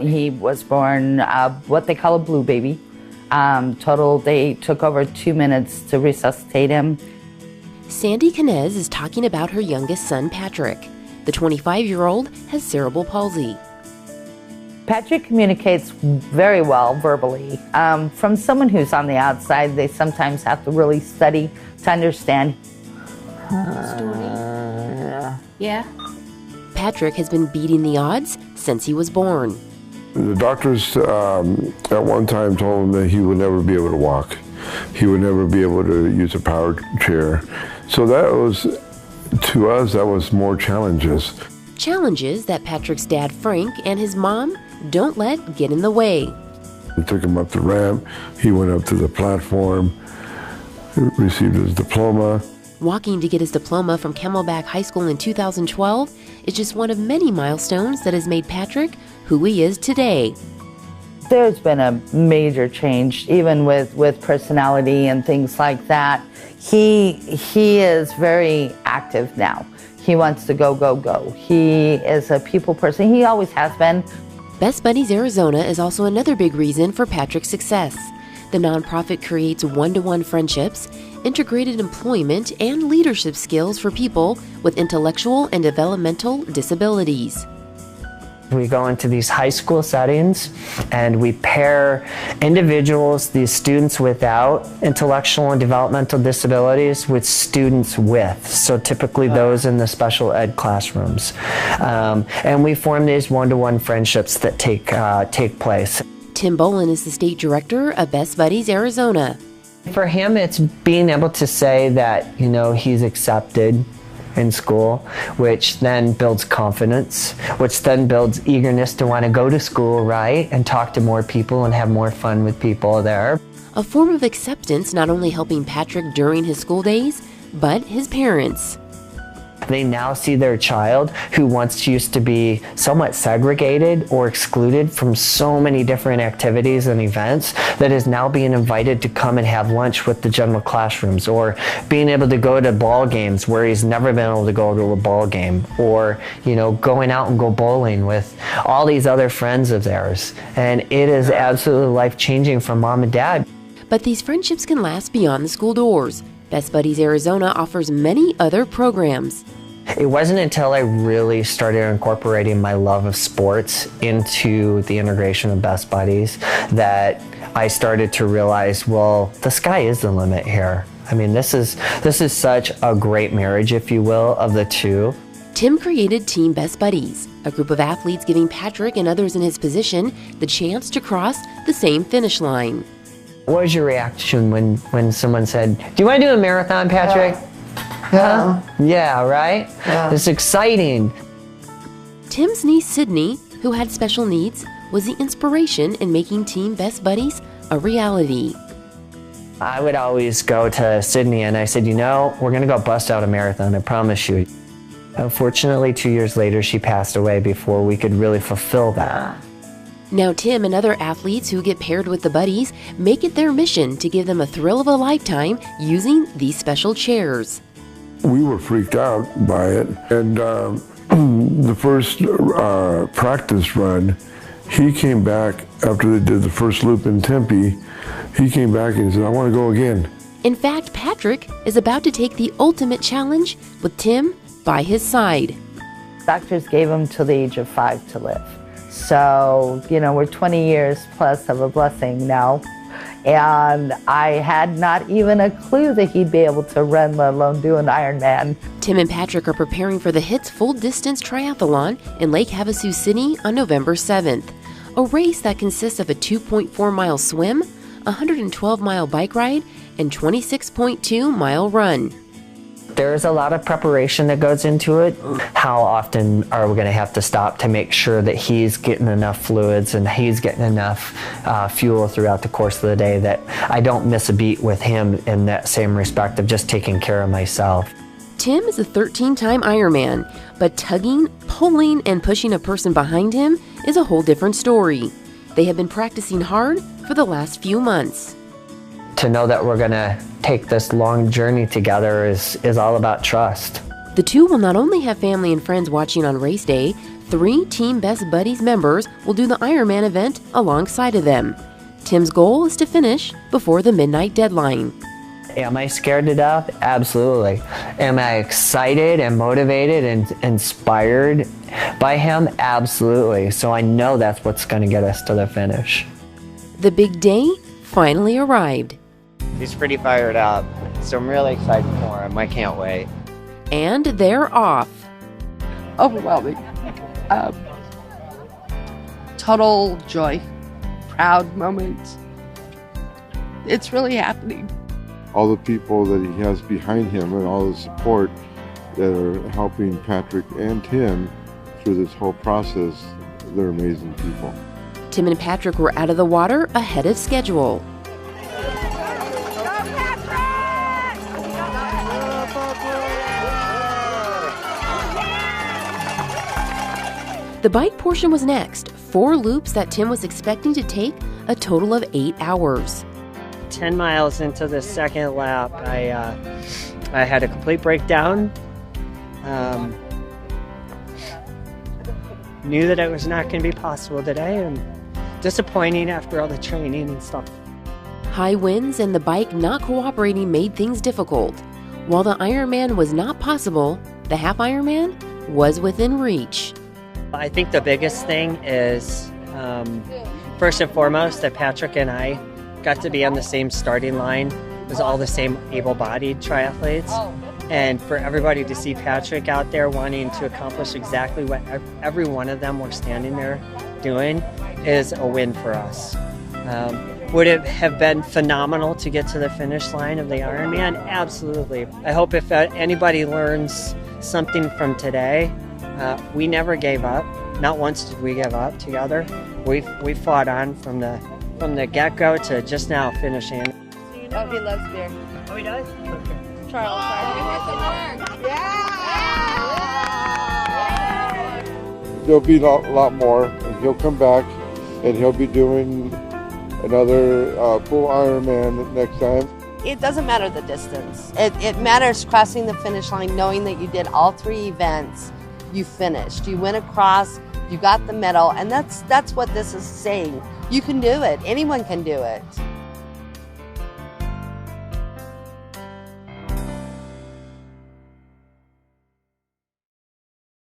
He was born what they call a blue baby. Total, they took over 2 minutes to resuscitate him. Sandy Canez is talking about her youngest son, Patrick. The 25-year-old has cerebral palsy. Patrick communicates very well verbally. From someone who's on the outside, they sometimes have to really study to understand. Yeah. Patrick has been beating the odds since he was born. The doctors at one time told him that he would never be able to walk. He would never be able to use a power chair. So that was, to us, that was more challenges. Challenges that Patrick's dad, Frank, and his mom don't let get in the way. We took him up the ramp. He went up to the platform, received his diploma. Walking to get his diploma from Camelback High School in 2012 is just one of many milestones that has made Patrick who he is today. There's been a major change, even with personality and things like that. He is very active now. He wants to go, go, go. He is a people person. He always has been. Best Buddies Arizona is also another big reason for Patrick's success. The nonprofit creates one-to-one friendships, integrated employment, and leadership skills for people with intellectual and developmental disabilities. We go into these high school settings and we pair individuals, these students without intellectual and developmental disabilities, with students with, so typically those in the special ed classrooms. And we form these one-to-one friendships that take place. Tim Bolin is the state director of Best Buddies Arizona. For him, it's being able to say that, you know, he's accepted in school, which then builds confidence, which then builds eagerness to want to go to school, right, and talk to more people and have more fun with people there. A form of acceptance not only helping Patrick during his school days, but his parents. They now see their child, who once used to be somewhat segregated or excluded from so many different activities and events, that is now being invited to come and have lunch with the general classrooms, or being able to go to ball games where he's never been able to go to a ball game, or, you know, going out and go bowling with all these other friends of theirs. And it is absolutely life-changing for mom and dad. But these friendships can last beyond the school doors. Best Buddies Arizona offers many other programs. It wasn't until I really started incorporating my love of sports into the integration of Best Buddies that I started to realize, well, the sky is the limit here. I mean, this is such a great marriage, if you will, of the two. Tim created Team Best Buddies, a group of athletes giving Patrick and others in his position the chance to cross the same finish line. What was your reaction when someone said, "Do you want to do a marathon, Patrick?" Yeah. Yeah, right? Yeah. It's exciting. Tim's niece, Sydney, who had special needs, was the inspiration in making Team Best Buddies a reality. I would always go to Sydney and I said, you know, we're going to go bust out a marathon, I promise you. Unfortunately, 2 years later, she passed away before we could really fulfill that. Now Tim and other athletes who get paired with the buddies make it their mission to give them a thrill of a lifetime using these special chairs. We were freaked out by it, and the first practice run, he came back after they did the first loop in Tempe. He came back and said, "I want to go again." In fact, Patrick is about to take the ultimate challenge with Tim by his side. Doctors gave him till the age of 5 to live. So, you know, we're 20 years plus of a blessing now. And I had not even a clue that he'd be able to run, let alone do an Ironman. Tim and Patrick are preparing for the HITS full-distance triathlon in Lake Havasu City on November 7th, a race that consists of a 2.4-mile swim, a 112-mile bike ride, and 26.2-mile run. There's a lot of preparation that goes into it. How often are we going to have to stop to make sure that he's getting enough fluids and he's getting enough fuel throughout the course of the day, that I don't miss a beat with him in that same respect of just taking care of myself. Tim is a 13-time Ironman, but tugging, pulling, and pushing a person behind him is a whole different story. They have been practicing hard for the last few months. To know that we're going to take this long journey together is all about trust. The two will not only have family and friends watching on race day, 3 Team Best Buddies members will do the Ironman event alongside of them. Tim's goal is to finish before the midnight deadline. Am I scared to death? Absolutely. Am I excited and motivated and inspired by him? Absolutely. So I know that's what's going to get us to the finish. The big day finally arrived. He's pretty fired up, so I'm really excited for him. I can't wait. And they're off. Overwhelming. Total joy. Proud moment. It's really happening. All the people that he has behind him and all the support that are helping Patrick and Tim through this whole process, they're amazing people. Tim and Patrick were out of the water ahead of schedule. The bike portion was next, 4 loops that Tim was expecting to take a total of 8 hours. 10 miles into the second lap, I had a complete breakdown. Knew that it was not going to be possible today, and disappointing after all the training and stuff. High winds and the bike not cooperating made things difficult. While the Ironman was not possible, the half Ironman was within reach. I think the biggest thing is, first and foremost, that Patrick and I got to be on the same starting line. It was all the same able-bodied triathletes. And for everybody to see Patrick out there wanting to accomplish exactly what every one of them were standing there doing is a win for us. Would it have been phenomenal to get to the finish line of the Ironman? Absolutely. I hope if anybody learns something from today, we never gave up. Not once did we give up together. We fought on from the get-go to just now finishing. Oh, he loves beer. Oh, he does? Charles, There'll be a lot more, and he'll come back, and he'll be doing another full Ironman next time. It doesn't matter the distance. It matters crossing the finish line, knowing that you did all 3 events. You finished. You went across. You got the medal, and that's what this is saying. You can do it. Anyone can do it.